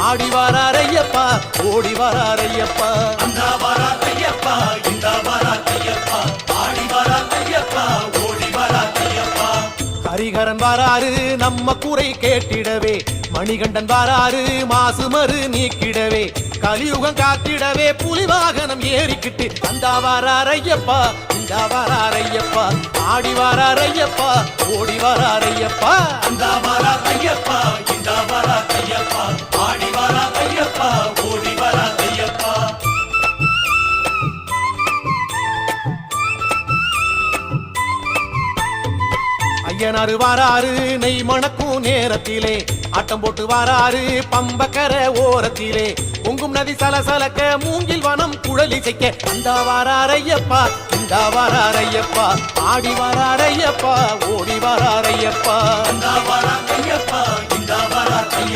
ஆடி வாராரையப்பா ஓடி வாராரையப்பா அந்த வராதையப்பா இந்த வராதையப்பா ஆடி வராதையப்பா ஓடி வராதையப்பா ஹரிகரன் வாராரு நம்ம குறை கேட்டிடவே மணிகண்டன் வாராரு மாசுமறு நீக்கிடவே கலியுகம் காத்திடவே புலி வாகனம் ஏறிக்கிட்டு அந்த வாராரையப்பா இந்த வாராரையப்பா ஆடி வாராரையப்பா ஓடி வாராரையப்பா அந்த வராதையப்பா இந்த வராதையப்பா ஆடி வராதையப்பா ஓடி வராதையப்பா ஐயனாரு வாராரு நெய் மணக்கும் நேரத்திலே ஆட்டம் போட்டு வாராரு பம்பக்கர ஓரத்திலே பொங்கும் நதி சலசலக்க மூங்கில் வனம் குழலி செய்ய அந்த வாராரையப்பா இந்த வாராரையப்பா ஆடி வாராரையப்பா ஓடி வாராரையப்பா அந்த வராதையப்பா இந்த வராதையப்பா